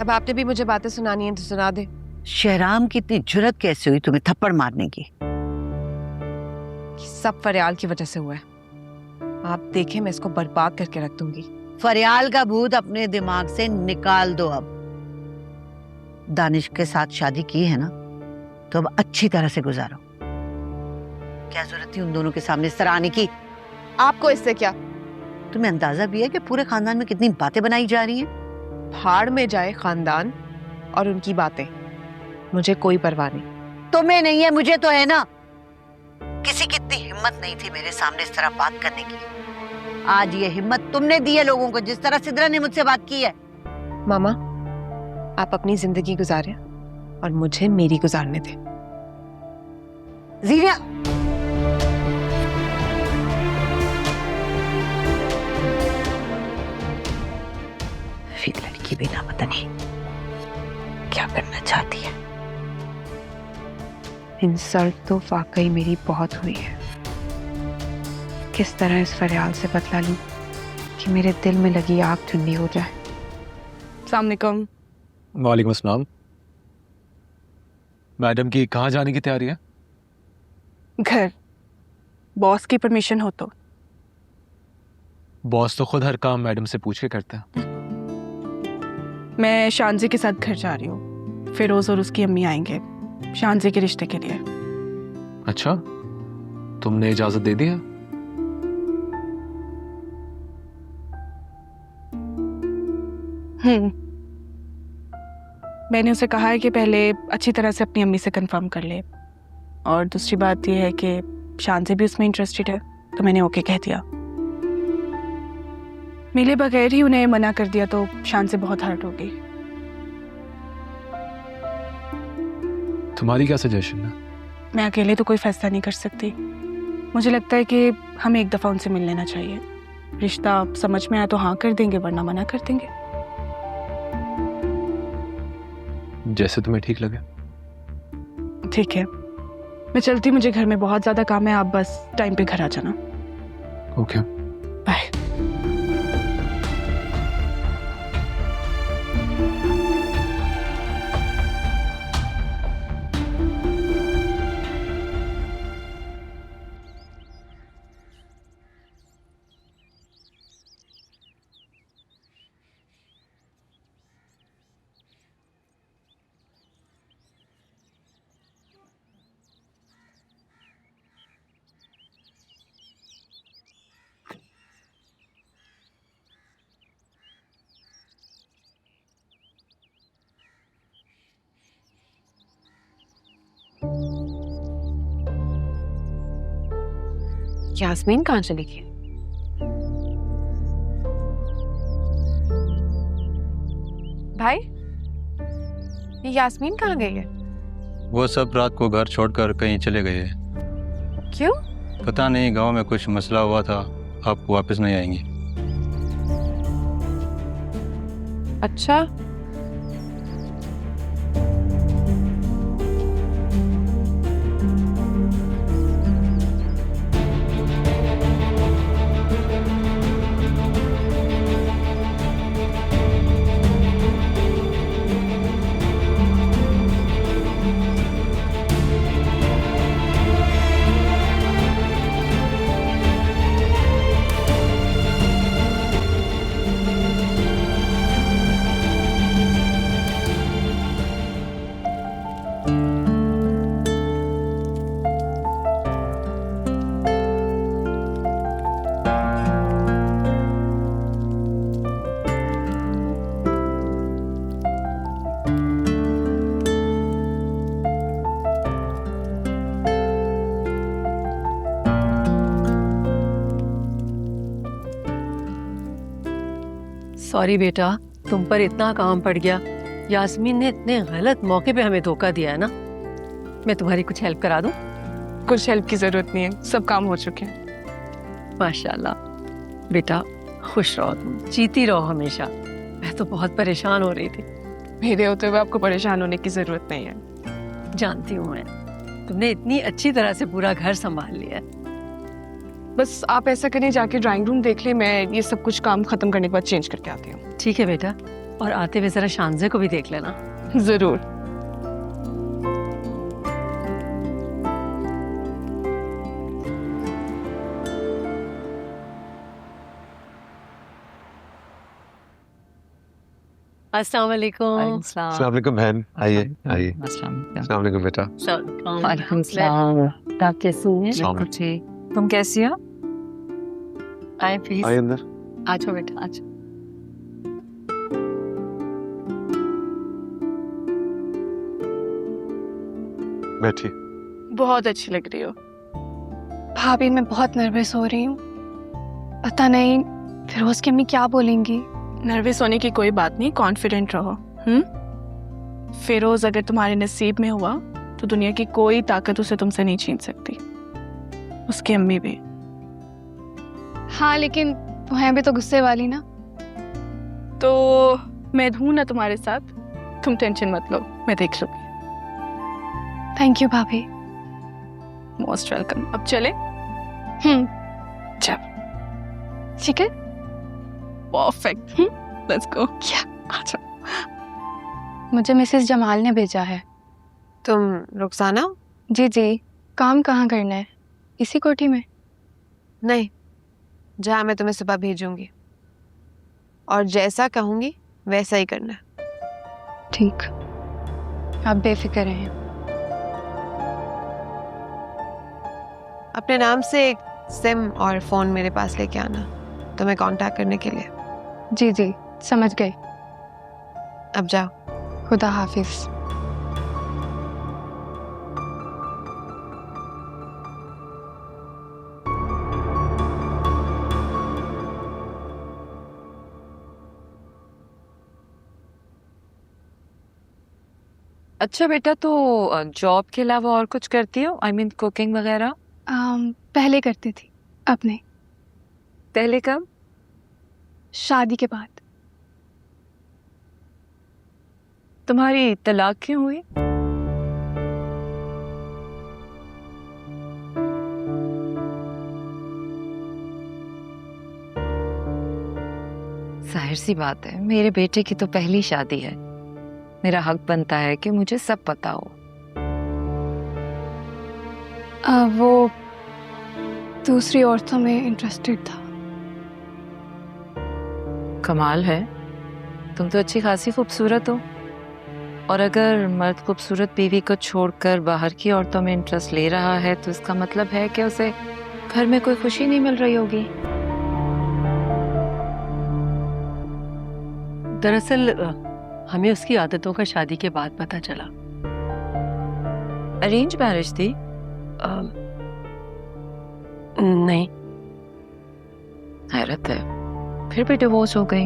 अब आपने भी मुझे बातें सुनानी है तो सुना दे। शहराम की इतनी जुर्रत कैसे हुई तुम्हें थप्पड़ मारने की? सब फरियाल की वजह से हुआ है। आप देखें, मैं इसको बर्बाद करके रख दूंगी। फरियाल का भूत अपने दिमाग से निकाल दो। अब दानिश के साथ शादी की है ना, तो अब अच्छी तरह से गुजारो। क्या जरूरत थी उन दोनों के सामने इस तरह आने की? आपको इससे क्या? तुम्हें अंदाजा भी है कि पूरे खानदान में कितनी बातें बनाई जा रही हैं? भाड़ में जाए खानदान और उनकी बातें, मुझे कोई परवाह नहीं। तुम्हें नहीं है, मुझे तो है ना। किसी की इतनी हिम्मत नहीं थी मेरे सामने इस तरह बात करने की। आज ये हिम्मत तुमने दी है लोगों को, जिस तरह सिद्रा ने मुझसे बात की है। मामा, आप अपनी जिंदगी गुजारें और मुझे मेरी गुजारने दें। जीनिया, फिर लड़की भी ना पता नहीं क्या करना चाहती है। इंसल्ट तो वाकई मेरी बहुत हुई है। किस तरह इस फरियाल से बदला लूं कि मेरे दिल में लगी आग ठंडी हो जाए। अस्सलाम वालेकुम। वालेकुम अस्सलाम। मैडम की कहाँ जाने की तैयारी है? घर। बॉस की परमिशन हो तो। बॉस तो खुद हर काम मैडम से पूछ के करता है। मैं शानजी के साथ घर जा रही हूँ। फिरोज और उसकी अम्मी आएंगे शानजी के रिश्ते के लिए। अच्छा, तुमने इजाजत दे दी है? मैंने उसे कहा है कि पहले अच्छी तरह से अपनी अम्मी से कंफर्म कर ले, और दूसरी बात यह है कि शानजी भी उसमें इंटरेस्टेड है, तो मैंने ओके कह दिया। मिले बगैर ही उन्हें मना कर दिया तो शान से बहुत हर्ट होगी। तुम्हारी क्या सजेशन है? मैं अकेले तो कोई फैसला नहीं कर सकती। मुझे लगता है कि हमें एक दफा उनसे मिल लेना चाहिए। रिश्ता समझ में आया तो हाँ कर देंगे, वरना मना कर देंगे। जैसे तुम्हें ठीक लगे। ठीक है, मैं चलती, मुझे घर में बहुत ज्यादा काम है। आप बस टाइम पे घर आ जाना। Okay, bye. यास्मीन कहाँ चली गई? भाई, ये यास्मीन कहाँ गई है? वो सब रात को घर छोड़कर कहीं चले गए। क्यों? पता नहीं, गांव में कुछ मसला हुआ था, अब वापस नहीं आएंगी। अच्छा, सॉरी बेटा, तुम पर इतना काम पड़ गया। यास्मीन ने इतने गलत मौके पे हमें धोखा दिया है ना। मैं तुम्हारी कुछ हेल्प करा दूं? कुछ हेल्प की जरूरत नहीं है, सब काम हो चुके हैं। माशाल्लाह बेटा, खुश रहो, तुम जीती रहो हमेशा। मैं तो बहुत परेशान हो रही थी। मेरे होते हुए आपको परेशान होने की जरूरत नहीं है। जानती हूँ मैं, तुमने इतनी अच्छी तरह से पूरा घर संभाल लिया है। बस आप ऐसा करें, जाके ड्राइंग रूम देख ले, मैं ये सब कुछ काम खत्म करने के बाद चेंज करके आती हूँ। ठीक है बेटा, और आते हुए जरा शानजे को भी देख लेना। जरूर। अस्सलाम वालेकुम। अस्सलाम वालेकुम बहन, आइए आइए। अस्सलाम वालेकुम बेटा। वालेकुम सलाम। आप कैसे हैं? सलाम। तुम कैसी हो? आए प्लीज। आइए अंदर। आजो बेटा आजो। बैठिए। बहुत अच्छी लग रही हो। भाभी मैं बहुत नर्वस हो रही हूँ। पता नहीं फिरोज की अम्मी क्या बोलेंगी। नर्वस होने की कोई बात नहीं, कॉन्फिडेंट रहो। फिरोज अगर तुम्हारे नसीब में हुआ तो दुनिया की कोई ताकत उसे तुमसे नहीं छीन सकती, उसकी अम्मी भी। हाँ लेकिन वो हैं भी तो गुस्से वाली ना। तो मैं हूं ना तुम्हारे साथ, तुम टेंशन मत लो, मैं देख लूंगी। थैंक यू भाभी। Most welcome. अब चले? चल ठीक है। परफेक्ट। Let's go. क्या? अच्छा। मुझे मिसेस जमाल ने भेजा है। तुम रुखसाना? जी जी। काम कहाँ करना है? इसी कोठी में? नहीं, जहाँ मैं तुम्हें सुबह भेजूंगी और जैसा कहूंगी वैसा ही करना। ठीक, आप बेफिक्र रहें। अपने नाम से एक सिम और फोन मेरे पास लेके आना, तुम्हें कांटेक्ट करने के लिए। जी जी समझ गई। अब जाओ। खुदा हाफिज। अच्छा बेटा, तो जॉब के अलावा और कुछ करती हो? आई मीन कुकिंग वगैरह? पहले करती थी, अब नहीं। पहले कब? शादी के बाद। तुम्हारी तलाक क्यों हुई? जाहिर सी बात है, मेरे बेटे की तो पहली शादी है। मेरा हक बनता है कि मुझे सब पता हो। वो दूसरी औरतों में इंटरेस्टेड था। कमाल है, तुम तो अच्छी खासी खूबसूरत हो, और अगर मर्द खूबसूरत बीवी को छोड़कर बाहर की औरतों में इंटरेस्ट ले रहा है तो इसका मतलब है कि उसे घर में कोई खुशी नहीं मिल रही होगी। दरअसल हमें उसकी आदतों का शादी के बाद पता चला। अरेंज मैरिज थी? नहीं। हैरत है, फिर भी डिवोर्स हो गई।